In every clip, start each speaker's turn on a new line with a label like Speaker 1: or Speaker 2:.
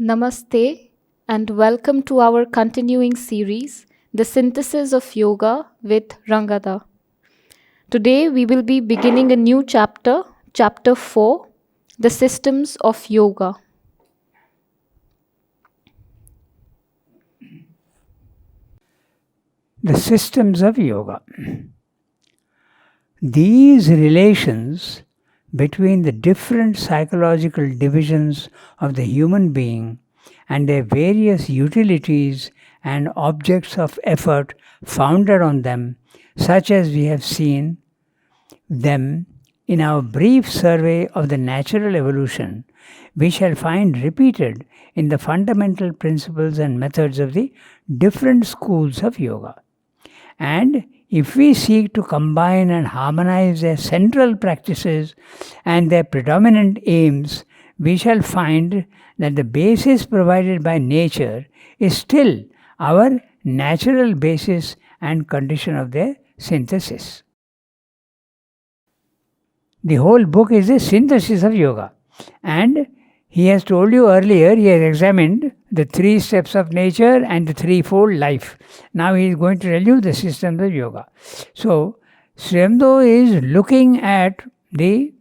Speaker 1: Namaste and welcome to our continuing series, The Synthesis of Yoga with Ranganath. Today we will be beginning a new chapter, Chapter 4, The Systems of Yoga.
Speaker 2: The systems of yoga. These relations between the different psychological divisions of the human being and their various utilities and objects of effort founded on them, such as we have seen them in our brief survey of the natural evolution, we shall find repeated in the fundamental principles and methods of the different schools of yoga. And if we seek to combine and harmonize their central practices and their predominant aims, we shall find that the basis provided by nature is still our natural basis and condition of their synthesis. The whole book is a synthesis of yoga. And he has told you earlier, he has examined the 3 steps of nature and the threefold life. Now he is going to tell you the systems of yoga. So, Sri Aurobindo is looking at the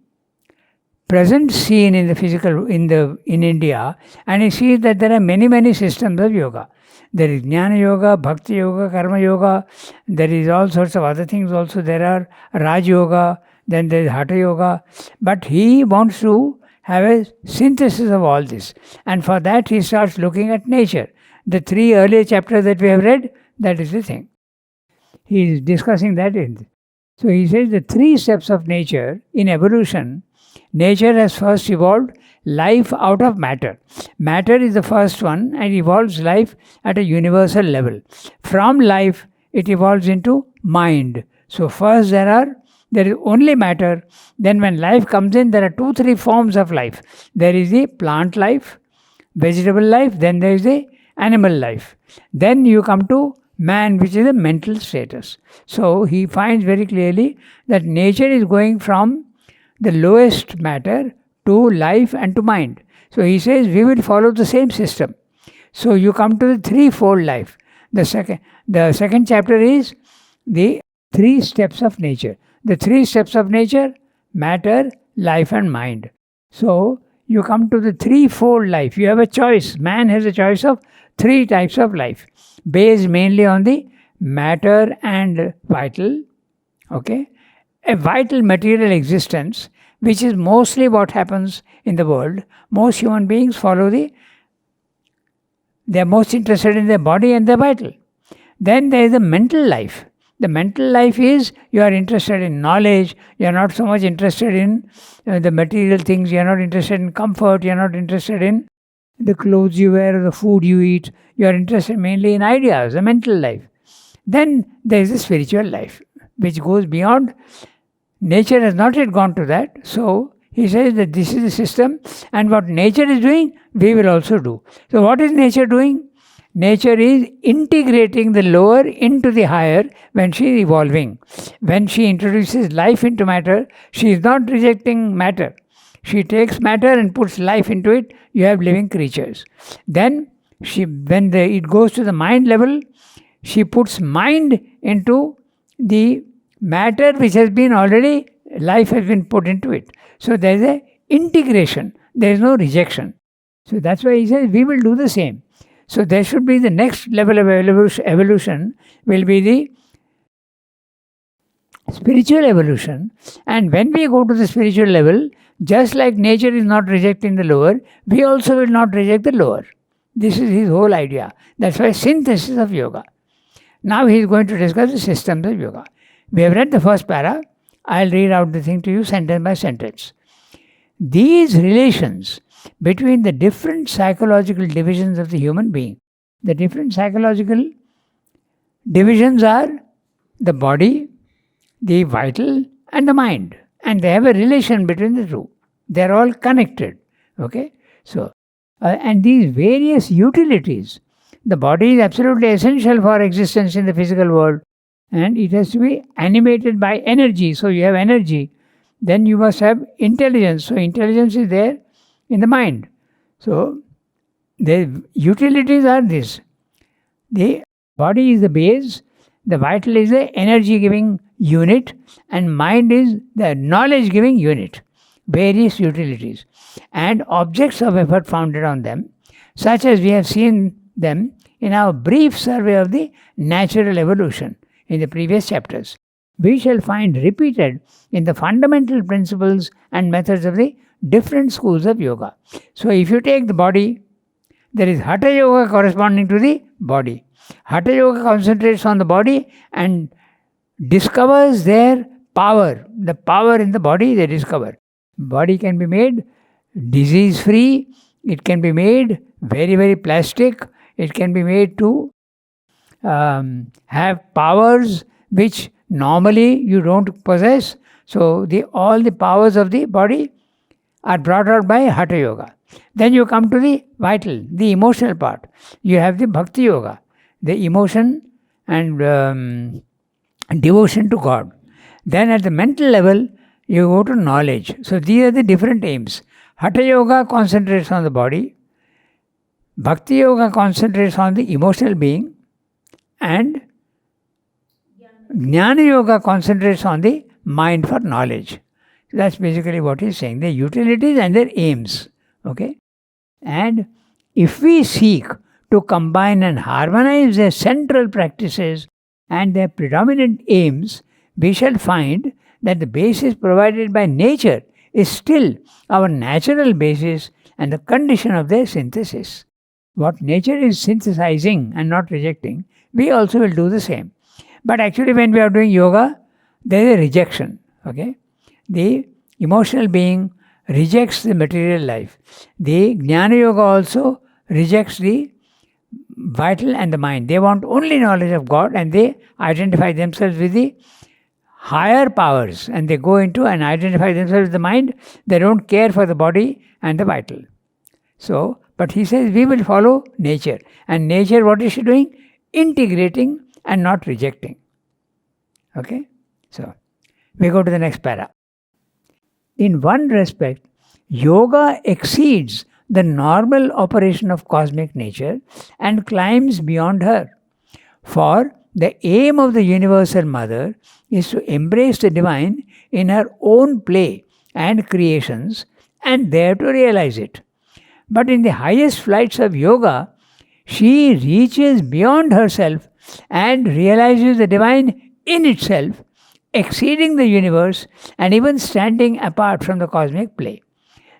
Speaker 2: present scene in the physical, in India, and he sees that there are many systems of yoga. There is Jnana Yoga, Bhakti Yoga, Karma Yoga, there is all sorts of other things also. There are Raj Yoga, then there is Hatha Yoga. But he wants to have a synthesis of all this. And for that he starts looking at nature. The 3 earlier chapters that we have read, that is the thing. He is discussing that in. So he says the 3 steps of nature in evolution. Nature has first evolved life out of matter. Matter is the first one and evolves life at a universal level. From life, it evolves into mind. So first there is only matter. Then when life comes in, there are 2-3 forms of life. There is the plant life, vegetable life, then there is the animal life. Then you come to man, which is a mental status. So he finds very clearly that nature is going from the lowest matter to life and to mind. So he says we will follow the same system. So you come to the threefold life. The second chapter is the 3 steps of nature. The 3 steps of nature: matter, life and mind. So you come to the threefold life. You have a choice. Man has a choice of 3 types of life, based mainly on the matter and vital. Okay? A vital material existence, which is mostly what happens in the world. Most human beings they are most interested in their body and their vital. Then there is the mental life. The mental life is you are interested in knowledge, you are not so much interested in the material things, you are not interested in comfort, you are not interested in the clothes you wear or the food you eat, you are interested mainly in ideas, the mental life. Then there is the spiritual life, which goes beyond. Nature has not yet gone to that. So he says that this is the system, and what nature is doing, we will also do. So what is nature doing? Nature is integrating the lower into the higher when she is evolving. When she introduces life into matter, she is not rejecting matter. She takes matter and puts life into it. You have living creatures. Then it goes to the mind level, she puts mind into the matter which has been already, life has been put into it. So there is a integration. There is no rejection. So that's why he says we will do the same. So there should be the next level of evolution will be the spiritual evolution. And when we go to the spiritual level, just like nature is not rejecting the lower, we also will not reject the lower. This is his whole idea. That's why synthesis of yoga. Now he is going to discuss the systems of yoga. We have read the first para. I'll read out the thing to you sentence by sentence. These relations between the different psychological divisions of the human being. The different psychological divisions are the body, the vital and the mind. And they have a relation between the two. They are all connected. Okay? So, and these various utilities. The body is absolutely essential for existence in the physical world. And it has to be animated by energy. So you have energy. Then you must have intelligence. So intelligence is there in the mind. So the utilities are this. The body is the base, the vital is the energy giving unit, and mind is the knowledge giving unit. Various utilities and objects of effort founded on them, such as we have seen them in our brief survey of the natural evolution in the previous chapters. We shall find repeated in the fundamental principles and methods of the different schools of yoga. So, if you take the body, there is Hatha Yoga corresponding to the body. Hatha Yoga concentrates on the body and discovers their power. The power in the body they discover. Body can be made disease free, it can be made very, very plastic, it can be made to have powers which normally you don't possess. So, all the powers of the body are brought out by Hatha Yoga. Then you come to the vital, the emotional part. You have the Bhakti Yoga, the emotion and devotion to God. Then at the mental level, you go to knowledge. So these are the different aims. Hatha Yoga concentrates on the body, Bhakti Yoga concentrates on the emotional being, and Jnana Yoga concentrates on the mind for knowledge. So that's basically what he's saying, their utilities and their aims. Okay? And if we seek to combine and harmonize their central practices and their predominant aims, we shall find that the basis provided by nature is still our natural basis and the condition of their synthesis. What nature is synthesizing and not rejecting, we also will do the same. But actually when we are doing yoga, there is a rejection. Okay? The emotional being rejects the material life. The Jnana Yoga also rejects the vital and the mind. They want only knowledge of God and they identify themselves with the higher powers and they go into and identify themselves with the mind. They don't care for the body and the vital. So, but he says we will follow nature. And nature, what is she doing? Integrating and not rejecting. Okay? So, we go to the next para. In one respect, yoga exceeds the normal operation of cosmic nature and climbs beyond her. For the aim of the Universal Mother is to embrace the divine in her own play and creations and there to realize it. But in the highest flights of yoga, she reaches beyond herself and realizes the divine in itself, exceeding the universe and even standing apart from the cosmic play.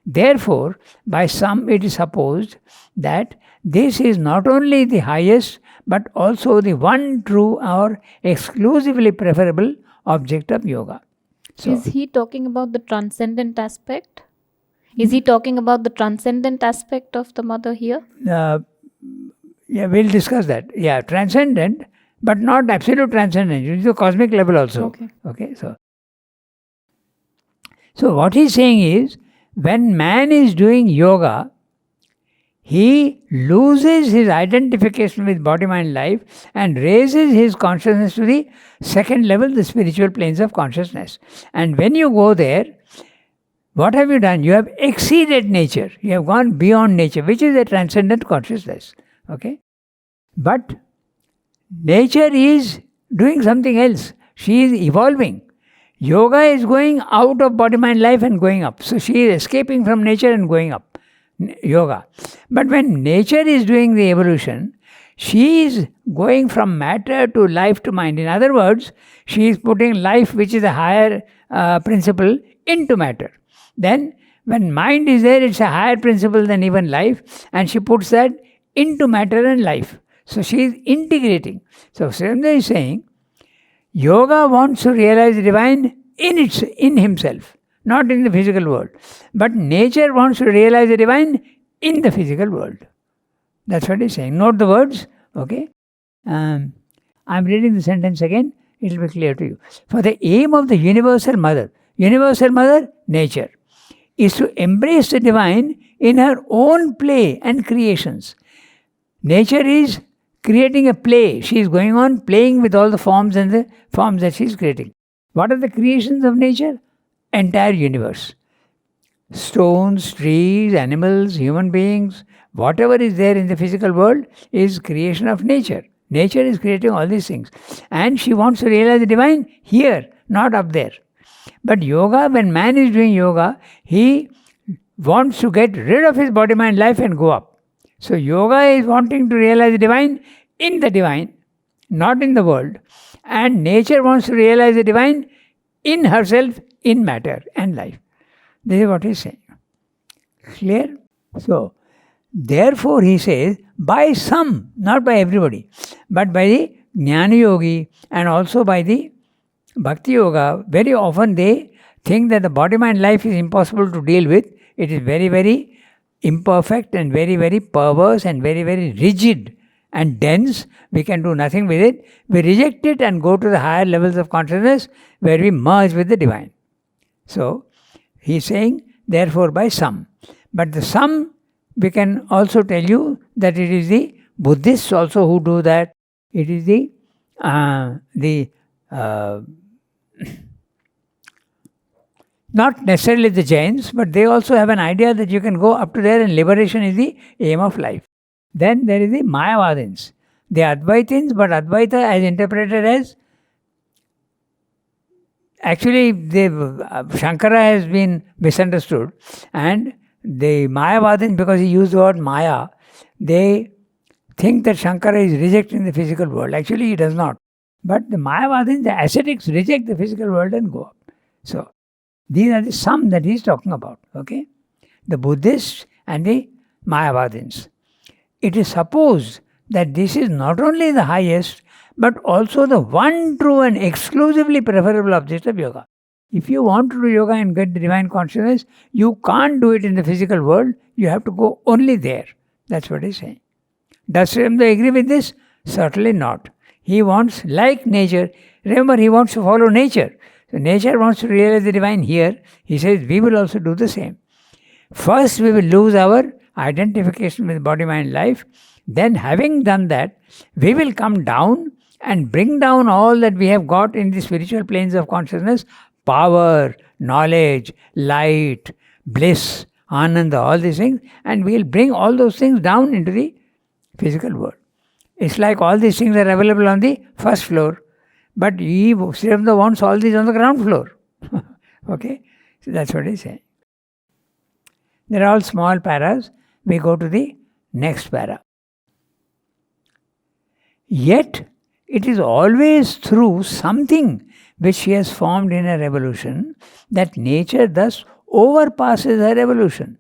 Speaker 2: Therefore, by some it is supposed that this is not only the highest but also the one true or exclusively preferable object of yoga. So,
Speaker 1: is he talking about the transcendent aspect? Is he talking about the transcendent aspect of the mother here?
Speaker 2: Yeah, we'll discuss that. Yeah, transcendent, but not absolute transcendent. It's the cosmic level also. Okay. So what he's saying is, when man is doing yoga, he loses his identification with body, mind, life and raises his consciousness to the second level, the spiritual planes of consciousness. And when you go there, what have you done? You have exceeded nature. You have gone beyond nature, which is a transcendent consciousness. Okay? But nature is doing something else. She is evolving. Yoga is going out of body, mind, life and going up. So she is escaping from nature and going up. Yoga. But when nature is doing the evolution, she is going from matter to life to mind. In other words, she is putting life, which is a higher principle, into matter. Then when mind is there, it's a higher principle than even life, and she puts that into matter and life. So she is integrating. So Surendra is saying, yoga wants to realize the divine in himself, not in the physical world. But nature wants to realize the divine in the physical world. That's what he's saying. Note the words. Okay. I'm reading the sentence again. It will be clear to you. For the aim of the Universal Mother, nature, is to embrace the divine in her own play and creations. Nature is creating a play. She is going on playing with all the forms and the forms that she is creating. What are the creations of nature? Entire universe. stones, trees, animals, human beings, whatever is there in the physical world is creation of nature. Nature is creating all these things. And she wants to realize the divine here, not up there. But yoga, when man is doing yoga, he wants to get rid of his body, mind, life and go up. So yoga is wanting to realize the divine in the divine, not in the world. And nature wants to realize the divine in herself, in matter and life. This is what he's saying. Clear? So, therefore he says, by some, not by everybody, but by the Jnana Yogi and also by the Bhakti Yoga, very often they think that the body, mind, life is impossible to deal with. It is very, very imperfect and very, very perverse and very, very rigid and dense. We can do nothing with it. We reject it and go to the higher levels of consciousness where we merge with the divine. So, he is saying, therefore by some. But the some, we can also tell you that it is the Buddhists also who do that. It is the not necessarily the Jains, but they also have an idea that you can go up to there and liberation is the aim of life. Then there is the Mayavadins. The Advaitins, but Advaita as interpreted as actually Shankara has been misunderstood, and the Mayavadins, because he used the word Maya, they think that Shankara is rejecting the physical world. Actually he does not. But the Mayavadins, the ascetics, reject the physical world and go up. So these are the some that he is talking about. Okay, the Buddhists and the Mayavadins. It is supposed that this is not only the highest, but also the one true and exclusively preferable object of yoga. If you want to do yoga and get the divine consciousness, you can't do it in the physical world. You have to go only there. That's what he's saying. Does Sri Aurobindo agree with this? Certainly not. He wants, like nature, remember he wants to follow nature. So nature wants to realize the divine here. He says we will also do the same. First we will lose our identification with body, mind, life. Then having done that, we will come down and bring down all that we have got in the spiritual planes of consciousness, power, knowledge, light, bliss, ananda, all these things, and we will bring all those things down into the physical world. It's like all these things are available on the first floor, but Sri Aurobindo wants all these on the ground floor. Okay, so that's what he's saying. They're all small paras. We go to the next para. Yet, it is always through something which she has formed in her evolution that nature thus overpasses her evolution.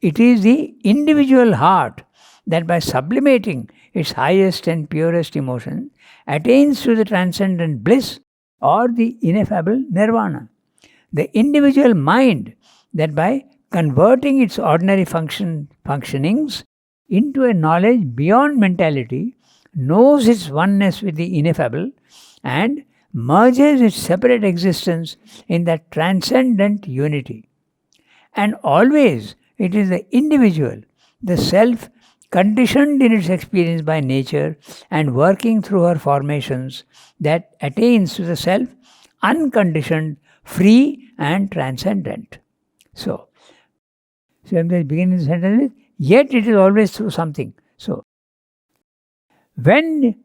Speaker 2: It is the individual heart that by sublimating its highest and purest emotion attains to the transcendent bliss or the ineffable nirvana. The individual mind that by converting its ordinary functionings into a knowledge beyond mentality knows its oneness with the ineffable and merges its separate existence in that transcendent unity. And always it is the individual, the self, conditioned in its experience by nature and working through her formations, that attains to the self, unconditioned, free and transcendent. So I'm beginning the sentence with, yet it is always through something. So, when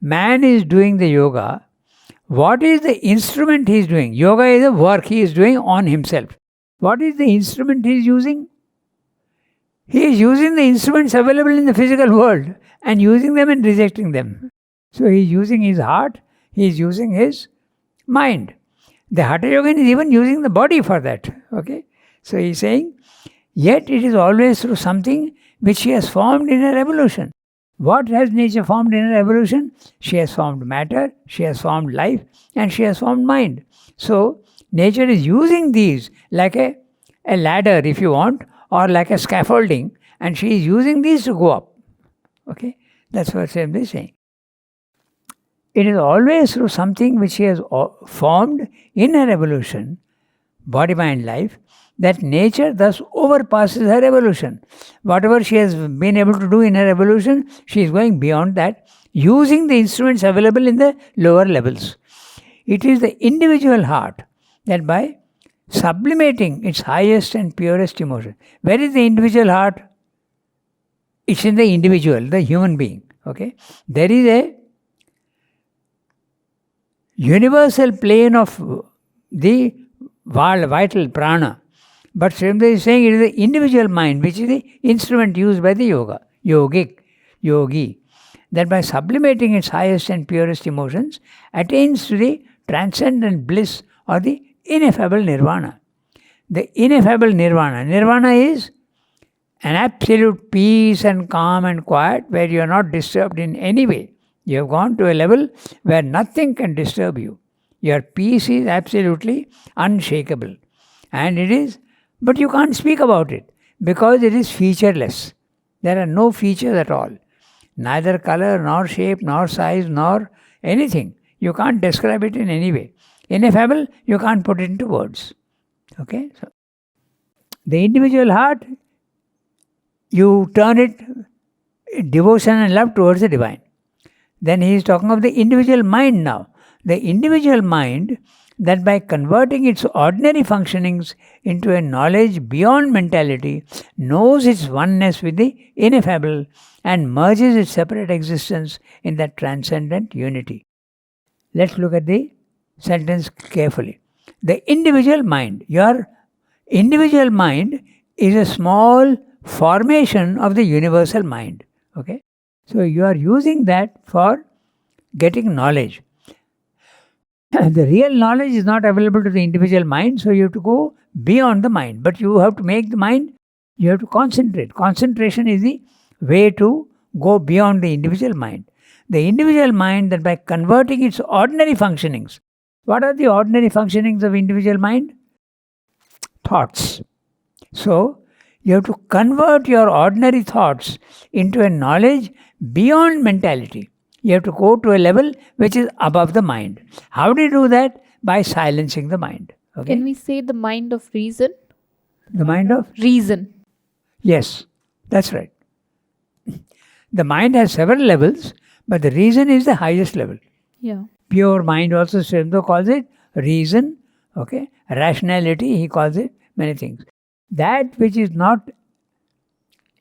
Speaker 2: man is doing the yoga, what is the instrument he is doing? Yoga is a work he is doing on himself. What is the instrument he is using? He is using the instruments available in the physical world and using them and rejecting them. So he is using his heart, he is using his mind. The Hatha Yogan is even using the body for that. Okay? So he is saying, yet it is always through something which she has formed in her evolution. What has nature formed in her evolution? She has formed matter, she has formed life, and she has formed mind. So, nature is using these like a ladder, if you want, or like a scaffolding, and she is using these to go up. Okay? That's what Sri Aurobindo is saying. It is always through something which she has formed in her evolution, body, mind, life, that nature thus overpasses her evolution. Whatever she has been able to do in her evolution, she is going beyond that, using the instruments available in the lower levels. It is the individual heart that by sublimating its highest and purest emotion. Where is the individual heart? It's in the individual, the human being. Okay? There is a universal plane of the vital prana. But Srimad is saying it is the individual mind which is the instrument used by the yogi, that by sublimating its highest and purest emotions attains to the transcendent bliss or the ineffable nirvana. The ineffable nirvana. Nirvana is an absolute peace and calm and quiet where you are not disturbed in any way. You have gone to a level where nothing can disturb you. Your peace is absolutely unshakable. And it is, but you can't speak about it because it is featureless. There are no features at all. Neither color, nor shape, nor size, nor anything. You can't describe it in any way. Ineffable, you can't put it into words. Okay? So, the individual heart, you turn it devotion and love towards the divine. Then he is talking of the individual mind now. The individual mind that by converting its ordinary functionings into a knowledge beyond mentality knows its oneness with the ineffable and merges its separate existence in that transcendent unity. Let's look at the sentence carefully. The individual mind. Your individual mind is a small formation of the universal mind. Okay? So you are using that for getting knowledge. The real knowledge is not available to the individual mind, so you have to go beyond the mind. But you have to make the mind, you have to concentrate. Concentration is the way to go beyond the individual mind. The individual mind that by converting its ordinary functionings. What are the ordinary functionings of individual mind? Thoughts. So, you have to convert your ordinary thoughts into a knowledge beyond mentality. You have to go to a level which is above the mind. How do you do that? By silencing the mind. Okay?
Speaker 1: Can we say the mind of reason?
Speaker 2: The mind of?
Speaker 1: Reason.
Speaker 2: Yes, that's right. The mind has several levels, but the reason is the highest level.
Speaker 1: Yeah.
Speaker 2: Pure mind also, Srimdo calls it reason. Okay? Rationality, he calls it many things. That which is not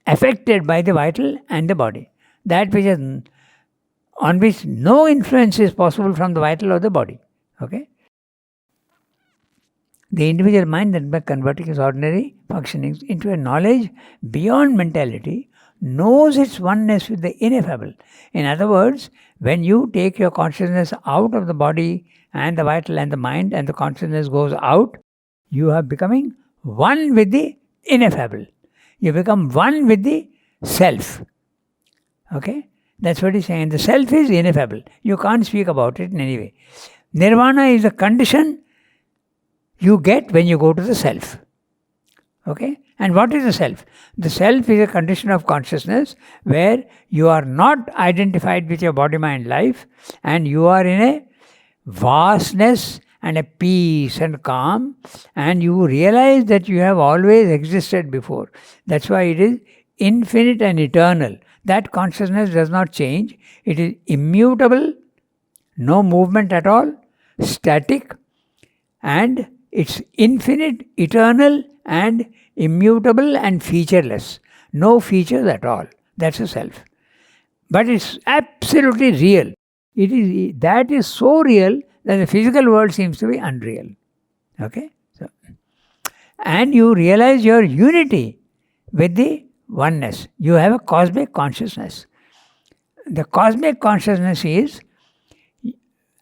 Speaker 2: affected by the vital and the body. That which is on which no influence is possible from the vital or the body. Okay? The individual mind that by converting its ordinary functionings into a knowledge beyond mentality knows its oneness with the ineffable. In other words, when you take your consciousness out of the body and the vital and the mind and the consciousness goes out, you are becoming one with the ineffable. You become one with the self. Okay? That's what he's saying. The self is ineffable. You can't speak about it in any way. Nirvana is a condition you get when you go to the self. Okay? And what is the self? The self is a condition of consciousness where you are not identified with your body, mind, life, and you are in a vastness and a peace and calm, and you realize that you have always existed before. That's why it is infinite and eternal. That consciousness does not change. It is immutable, no movement at all, static, and it's infinite, eternal, and immutable and featureless. No features at all. That's a self. But it's absolutely real. That is so real that the physical world seems to be unreal. Okay? So, and you realize your unity with the oneness. You have a cosmic consciousness. The cosmic consciousness is,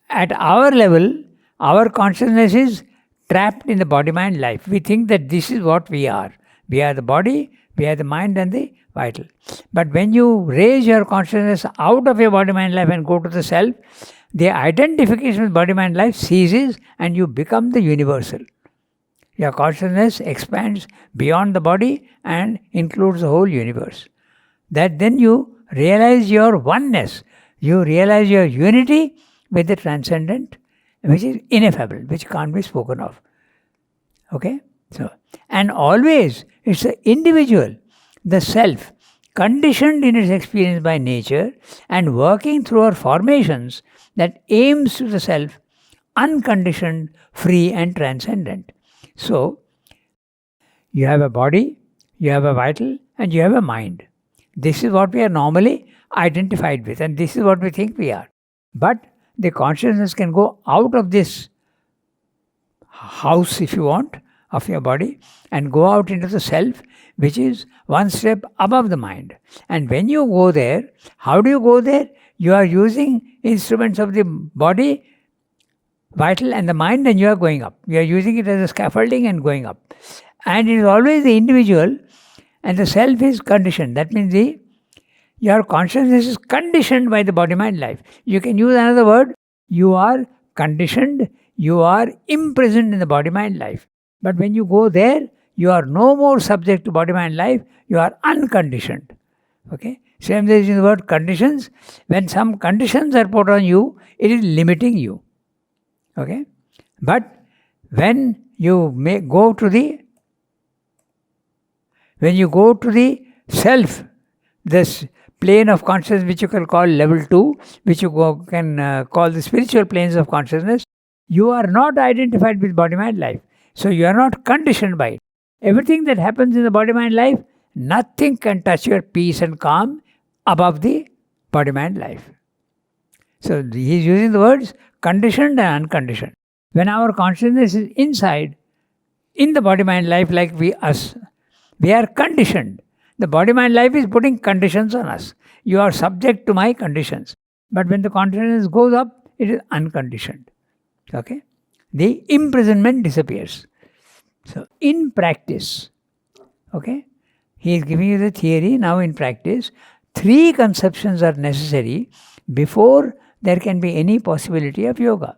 Speaker 2: at our level, our consciousness is trapped in the body-mind life. We think that this is what we are. We are the body, we are the mind and the vital. But when you raise your consciousness out of your body-mind life and go to the self, the identification with body-mind life ceases and you become the universal. Your consciousness expands beyond the body and includes the whole universe. That then you realize your oneness. You realize your unity with the transcendent, which is ineffable, which can't be spoken of. Okay? So, and always it's the individual, the self, conditioned in its experience by nature and working through our formations that aims to the self, unconditioned, free and transcendent. So, you have a body, you have a vital, and you have a mind. This is what we are normally identified with, and this is what we think we are. But the consciousness can go out of this house, if you want, of your body and go out into the self, which is one step above the mind. And when you go there, how do you go there? You are using instruments of the body, vital, and the mind, and you are going up. You are using it as a scaffolding and going up. And it is always the individual, and the self is conditioned. That means your consciousness is conditioned by the body, mind, life. You can use another word. You are conditioned. You are imprisoned in the body, mind, life. But when you go there, you are no more subject to body, mind, life. You are unconditioned. Okay? Same there is in the word conditions. When some conditions are put on you, it is limiting you. Okay? But when you go to the self, this plane of consciousness which you can call level 2, which you can call the spiritual planes of consciousness, you are not identified with body, mind, life. So you are not conditioned by it. Everything that happens in the body, mind, life, nothing can touch your peace and calm above the body, mind, life. So he is using the words conditioned and unconditioned. When our consciousness is inside, in the body, mind, life, like we are conditioned. The body, mind, life is putting conditions on us. You are subject to my conditions. But when the consciousness goes up, it is unconditioned. Okay? The imprisonment disappears. So, in practice, okay, he is giving you the theory. Now in practice, 3 conceptions are necessary before there can be any possibility of yoga.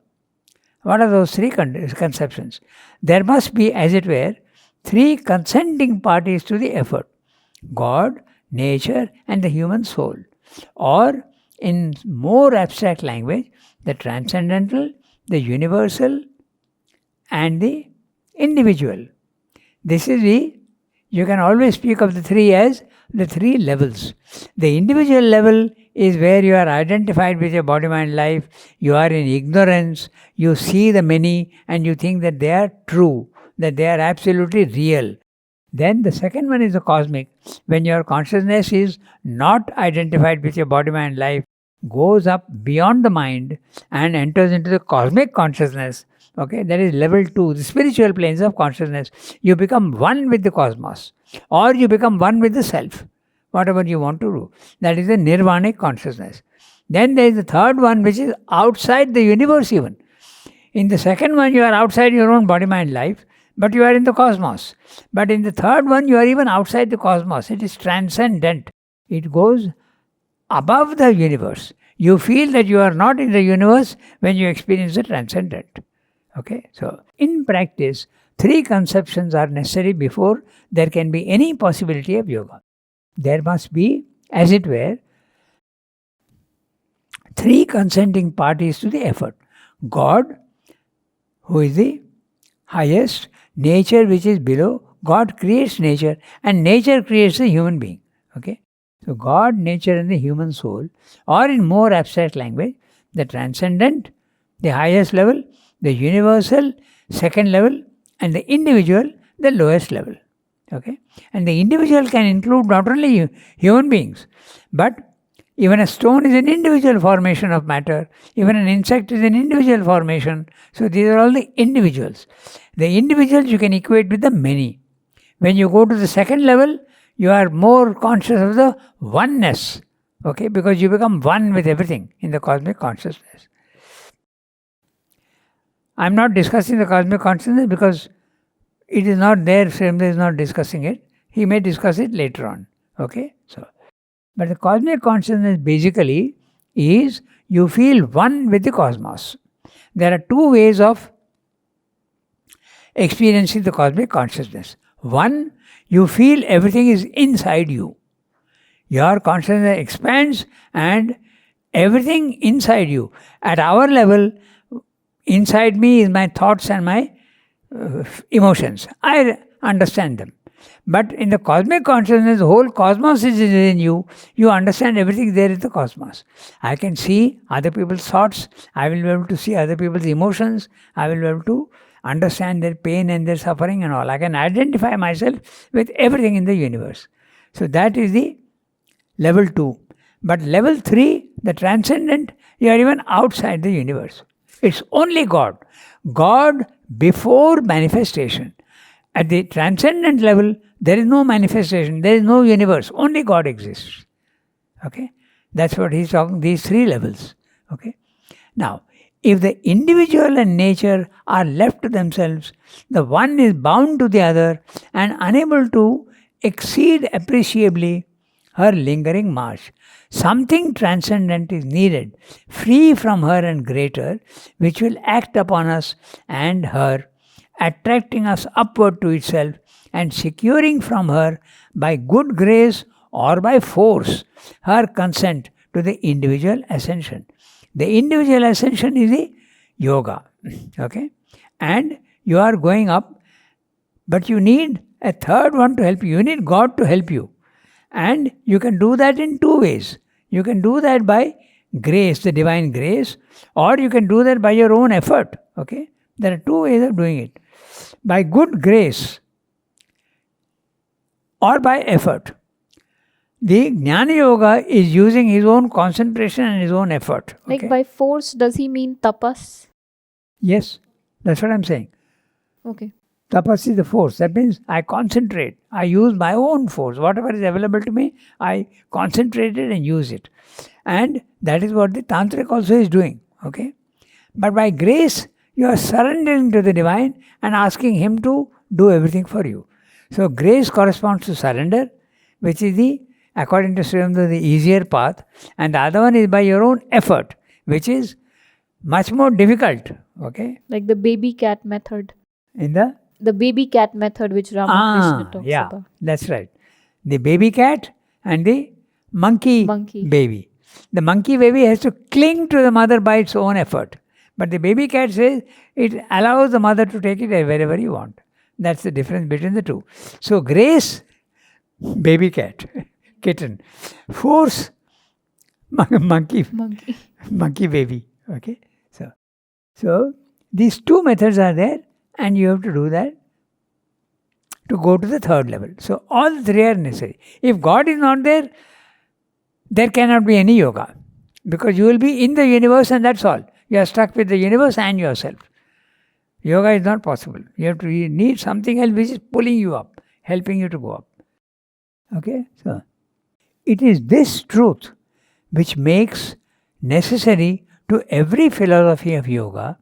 Speaker 2: What are those 3 conceptions? There must be, as it were, 3 consenting parties to the effort: God, nature, and the human soul. Or, in more abstract language, the transcendental, the universal, and the individual. This is you can always speak of the 3 as the 3 levels. The individual level is where you are identified with your body, mind, life. You are in ignorance. You see the many and you think that they are true, that they are absolutely real. Then the second one is the cosmic. When your consciousness is not identified with your body, mind, life, goes up beyond the mind and enters into the cosmic consciousness. Okay, that is level 2, the spiritual planes of consciousness. You become one with the cosmos, or you become one with the self, whatever you want to do. That is the nirvanic consciousness. Then there is the third one, which is outside the universe even. In the second one, you are outside your own body, mind, life, but you are in the cosmos. But in the third one, you are even outside the cosmos. It is transcendent. It goes above the universe. You feel that you are not in the universe when you experience the transcendent. Okay, so in practice, 3 conceptions are necessary before there can be any possibility of yoga. There must be, as it were, 3 consenting parties to the effort: God, who is the highest, nature, which is below. God creates nature, and nature creates the human being. Okay, so God, nature, and the human soul, or in more abstract language, the transcendent, the highest level, the universal, second level, and the individual, the lowest level. Okay, and the individual can include not only human beings, but even a stone is an individual formation of matter. Even an insect is an individual formation. So these are all the individuals. The individuals you can equate with the many. When you go to the second level, you are more conscious of the oneness. Okay, because you become one with everything in the cosmic consciousness. I am not discussing the cosmic consciousness because it is not there. Srimda is not discussing it. He may discuss it later on. Okay, so. But the cosmic consciousness basically is you feel one with the cosmos. There are 2 ways of experiencing the cosmic consciousness. One, you feel everything is inside you. Your consciousness expands and everything inside you. At our level, inside me is my thoughts and my emotions. I understand them. But in the cosmic consciousness, the whole cosmos is in you. You understand everything there in the cosmos. I can see other people's thoughts. I will be able to see other people's emotions. I will be able to understand their pain and their suffering and all. I can identify myself with everything in the universe. So that is the level 2. But level 3, the transcendent, you are even outside the universe. It's only God. God before manifestation. At the transcendent level, there is no manifestation, there is no universe, only God exists. Okay? That's what he's talking, these 3 levels. Okay? Now, if the individual and nature are left to themselves, the one is bound to the other and unable to exceed appreciably her lingering march. Something transcendent is needed, free from her and greater, which will act upon us and her, attracting us upward to itself and securing from her by good grace or by force her consent to the individual ascension. The individual ascension is the yoga. Okay? And you are going up, but you need a third one to help you. You need God to help you. And you can do that in 2 ways. You can do that by grace, the divine grace, or you can do that by your own effort. Okay? There are 2 ways of doing it. By good grace or by effort. The Jnana Yoga is using his own concentration and his own effort. Okay?
Speaker 1: Like by force, does he mean tapas?
Speaker 2: Yes, that's what I'm saying.
Speaker 1: Okay.
Speaker 2: Tapas is the force. That means I concentrate. I use my own force. Whatever is available to me, I concentrate it and use it. And that is what the Tantric also is doing. Okay? But by grace, you are surrendering to the divine and asking him to do everything for you. So grace corresponds to surrender, which is the, according to Sri Aurobindo, the easier path. And the other one is by your own effort, which is much more difficult. Okay?
Speaker 1: Like the baby cat method.
Speaker 2: In the
Speaker 1: baby cat method which Ramakrishna talks about.
Speaker 2: That's right. The baby cat and the monkey baby. The monkey baby has to cling to the mother by its own effort. But the baby cat says it allows the mother to take it wherever you want. That's the difference between the 2. So grace, baby cat, kitten. Force, monkey baby. Okay. So these 2 methods are there. And you have to do that to go to the 3rd level. So all 3 are necessary. If God is not there, there cannot be any yoga. Because you will be in the universe and that's all. You are stuck with the universe and yourself. Yoga is not possible. You need something else which is pulling you up, helping you to go up. Okay? So it is this truth which makes necessary to every philosophy of yoga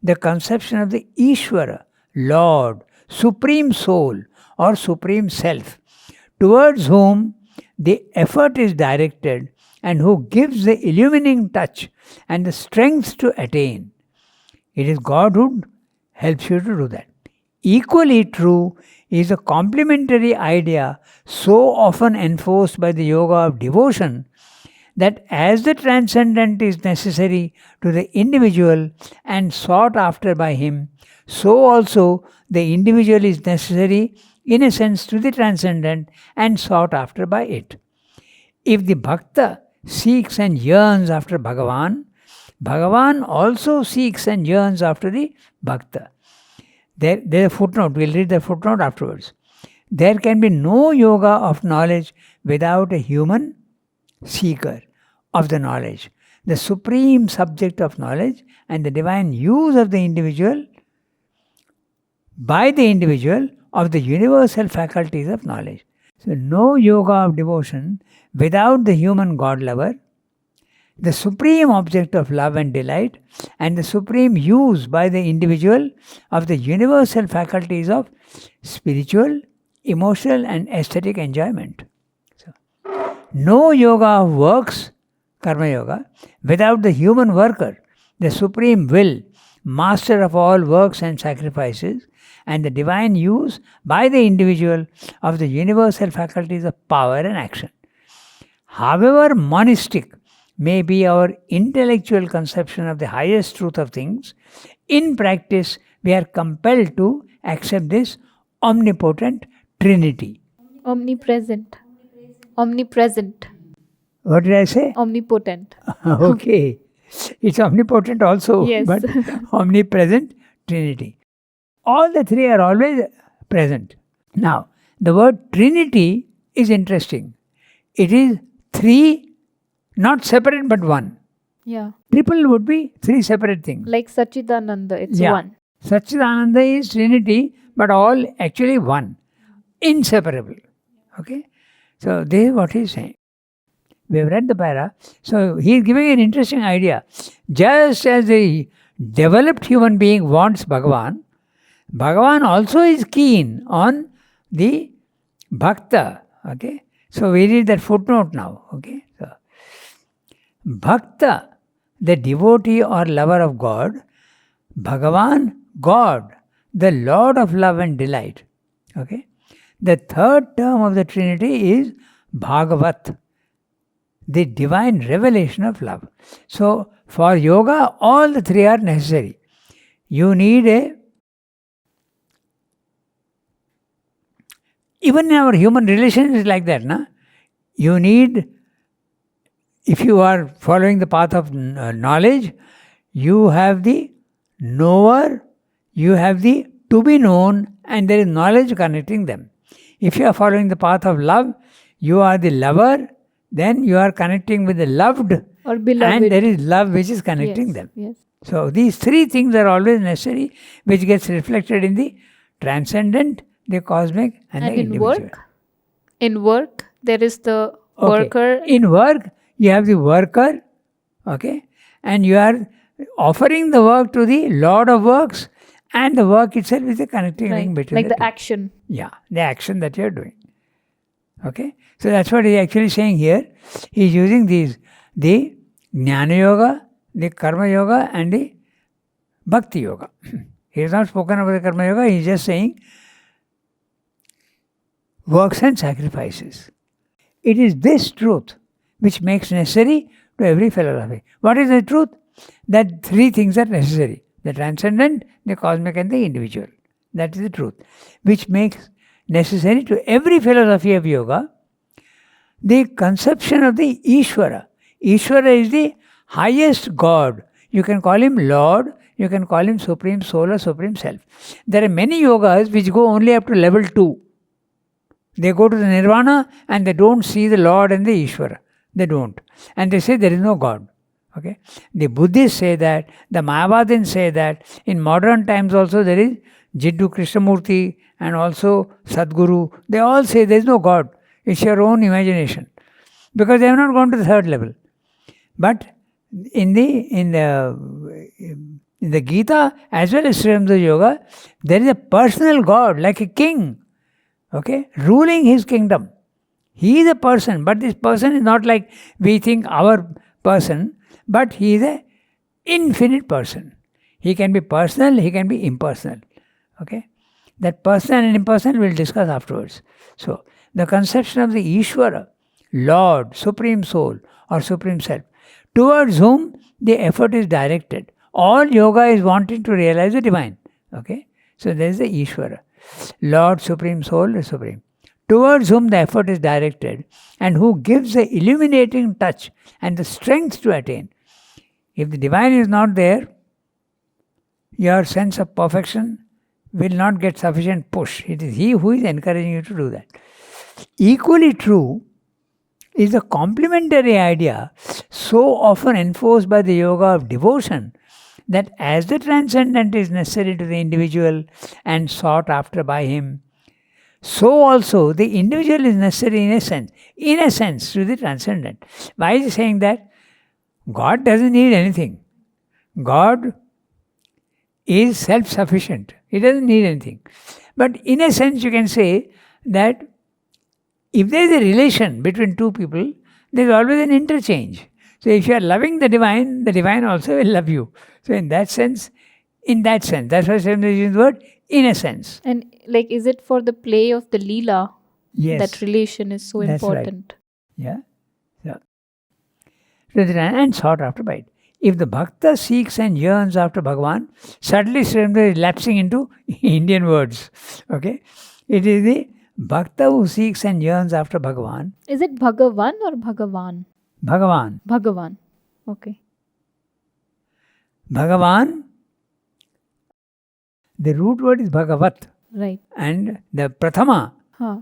Speaker 2: the conception of the Ishvara, Lord, Supreme Soul or Supreme Self, towards whom the effort is directed and who gives the illumining touch and the strength to attain. It is God who helps you to do that. Equally true is a complementary idea so often enforced by the yoga of devotion that as the transcendent is necessary to the individual and sought after by him, so also the individual is necessary in a sense to the transcendent and sought after by it. If the bhakta seeks and yearns after Bhagavan, Bhagavan also seeks and yearns after the bhakta. There's a footnote, we'll read the footnote afterwards. There can be no yoga of knowledge without a human seeker of the knowledge, the supreme subject of knowledge and the divine use of the individual by the individual of the universal faculties of knowledge. So no yoga of devotion without the human God lover, the supreme object of love and delight and the supreme use by the individual of the universal faculties of spiritual, emotional and aesthetic enjoyment. So, no yoga of works, Karma Yoga, without the human worker, the supreme will, master of all works and sacrifices, and the divine use by the individual of the universal faculties of power and action. However monistic may be our intellectual conception of the highest truth of things, in practice we are compelled to accept this omnipotent Trinity.
Speaker 1: Omnipresent.
Speaker 2: What did I say?
Speaker 1: Omnipotent.
Speaker 2: Okay. It's omnipotent also,
Speaker 1: Yes.
Speaker 2: but omnipresent Trinity. All the three are always present. Now, the word Trinity is interesting. It is three, not separate but one.
Speaker 1: Yeah.
Speaker 2: Triple would be three separate things.
Speaker 1: Like Sachidananda, it's
Speaker 2: Yeah.
Speaker 1: one.
Speaker 2: Satchidananda is Trinity, but all actually one. Inseparable. Okay? So, this is what he is saying. We have read the para. So, he is giving an interesting idea. Just as the developed human being wants Bhagavan, Bhagavan also is keen on the Bhakta. Okay? So, we read that footnote now. Okay? So, Bhakta, the devotee or lover of God, Bhagavan, God, the Lord of love and delight. Okay? The third term of the Trinity is Bhagavat, the divine revelation of love. So, for yoga, all the three are necessary. You need even in our human relations is like that, na? You need, if you are following the path of knowledge, you have the knower, you have the to be known, and there is knowledge connecting them. If you are following the path of love, you are the lover, then you are connecting with the loved,
Speaker 1: Or beloved.
Speaker 2: and there is love which is connecting
Speaker 1: Yes,
Speaker 2: them.
Speaker 1: yes.
Speaker 2: So these three things are always necessary, which gets reflected in the transcendent, the cosmic, and the
Speaker 1: And in
Speaker 2: individual.
Speaker 1: work, there is the
Speaker 2: Okay.
Speaker 1: worker.
Speaker 2: In work, you have the worker, okay, and you are offering the work to the Lord of works, and the work itself is the connecting link
Speaker 1: Right.
Speaker 2: between
Speaker 1: Like
Speaker 2: the
Speaker 1: the
Speaker 2: two.
Speaker 1: action.
Speaker 2: Yeah, the action that you are doing. Okay, so that's what he is actually saying here. He is using these, the Jnana Yoga, the Karma Yoga, and the Bhakti Yoga. He has not spoken about the Karma Yoga, he is just saying works and sacrifices. It is this truth which makes necessary to every philosophy. What is the truth? That three things are necessary: the transcendent, the cosmic, and the individual. That is the truth, which makes necessary to every philosophy of yoga the conception of the Ishvara. Ishvara is the highest God. You can call him Lord, you can call him Supreme Soul or Supreme Self. There are many yogas which go only up to level 2. They go to the Nirvana and they don't see the Lord and the Ishvara. They don't. And they say there is no God. Okay? The Buddhists say that, the Mayavadins say that. In modern times also there is Jiddu Krishnamurti and also Sadguru. They all say there is no God. It's your own imagination. Because they have not gone to the third level. But in the Gita as well as Sri Ramdas Yoga, there is a personal God like a king. Okay, ruling his kingdom. He is a person, but this person is not like we think our person, but he is an infinite person. He can be personal, he can be impersonal. Okay, that personal and impersonal we'll discuss afterwards. So, the conception of the Ishvara, Lord, Supreme Soul, or Supreme Self, towards whom the effort is directed. All yoga is wanting to realize the divine. Okay, so there is the Ishvara. Lord, Supreme Soul, the Supreme, towards whom the effort is directed and who gives the illuminating touch and the strength to attain. If the divine is not there, your sense of perfection will not get sufficient push. It is he who is encouraging you to do that. Equally true is the complementary idea so often enforced by the yoga of devotion, that as the transcendent is necessary to the individual and sought after by him, so also the individual is necessary in a sense to the transcendent. Why is he saying that? God doesn't need anything. God is self-sufficient. He doesn't need anything. But in a sense you can say that if there is a relation between two people, there is always an interchange. So if you are loving the divine also will love you. So in that sense, that's why Sri using the word in a sense.
Speaker 1: And like, is it for the play of the Leela?
Speaker 2: Yes.
Speaker 1: That relation is so
Speaker 2: That's right.
Speaker 1: important.
Speaker 2: Yeah. So, and sought after by it. If the bhakta seeks and yearns after Bhagavan, suddenly Sri is lapsing into Indian words. Okay. It is the bhakta who seeks and yearns after Bhagavan.
Speaker 1: Is it Bhagavan or Bhagavan?
Speaker 2: Bhagavan.
Speaker 1: Bhagavan. Okay.
Speaker 2: Bhagavan, The root word is Bhagavat.
Speaker 1: Right.
Speaker 2: And the Prathama,
Speaker 1: Huh.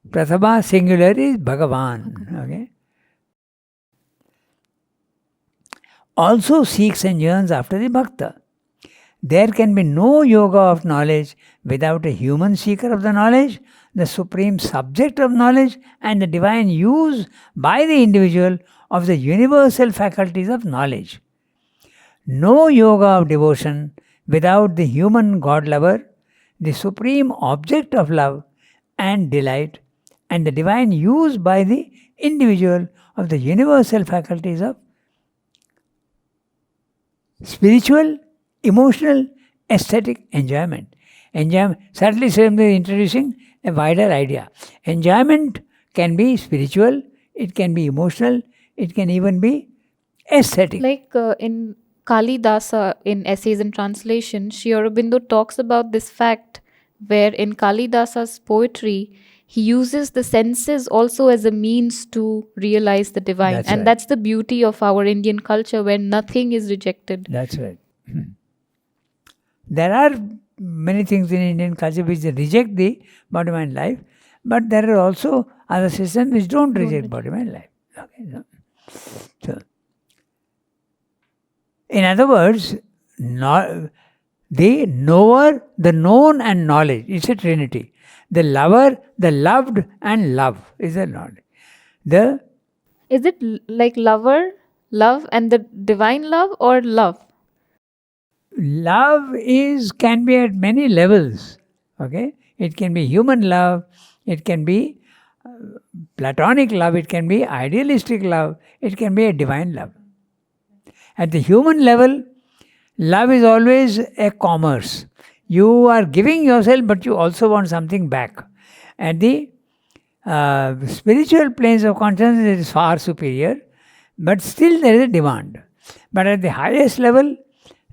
Speaker 2: Prathama singular is Bhagavan. Okay. Also seeks and yearns after the Bhakta. There can be no yoga of knowledge without a human seeker of the knowledge, the supreme subject of knowledge, and the divine use by the individual of the universal faculties of knowledge. No yoga of devotion without the human God lover, the supreme object of love and delight, and the divine use by the individual of the universal faculties of spiritual, emotional, aesthetic enjoyment. Certainly, Sri is introducing a wider idea. Enjoyment can be spiritual, it can be emotional, it can even be aesthetic.
Speaker 1: Like in Kalidasa, in Essays and Translation, Sri Aurobindo talks about this fact where in Kalidasa's poetry, he uses the senses also as a means to realize the divine.
Speaker 2: That's
Speaker 1: and
Speaker 2: right.
Speaker 1: that's the beauty of our Indian culture where nothing is rejected.
Speaker 2: That's right. There are many things in Indian culture which reject the body mind life, but there are also other systems which don't reject body mind life. Okay. So, in other words, the knower, the known and knowledge, it's a trinity. The lover, the loved and love is a knowledge.
Speaker 1: Is it like lover, love, and the divine love, or love?
Speaker 2: Love can be at many levels. Okay, it can be human love, it can be platonic love, it can be idealistic love, it can be a divine love. At the human level, love is always a commerce. You are giving yourself, but you also want something back. At the spiritual planes of consciousness, it is far superior, but still there is a demand. But at the highest level,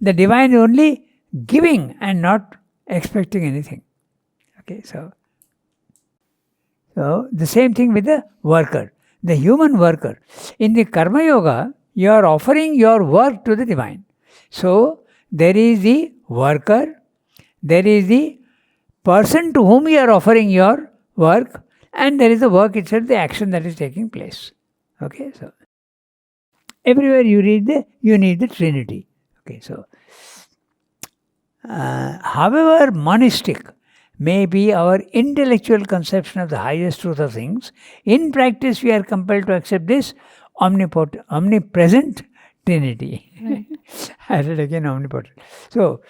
Speaker 2: the divine is only giving and not expecting anything. Okay, so the same thing with the worker, the human worker. In the Karma Yoga, you are offering your work to the divine. So there is the worker, there is the person to whom you are offering your work, and there is the work itself, the action that is taking place. Okay, so everywhere you need the Trinity. Okay, so however monistic may be our intellectual conception of the highest truth of things, in practice we are compelled to accept this omnipresent Trinity.
Speaker 1: Right.
Speaker 2: I said again omnipotent. So,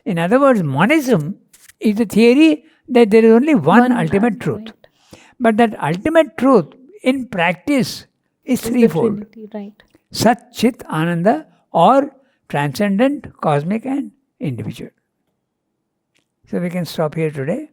Speaker 2: in other words, monism is the theory that there is only one ultimate truth.
Speaker 1: Right.
Speaker 2: But that ultimate truth in practice is threefold.
Speaker 1: The Trinity, right.
Speaker 2: Sat, Chit, Ananda, or transcendent, cosmic and individual. So we can stop here today.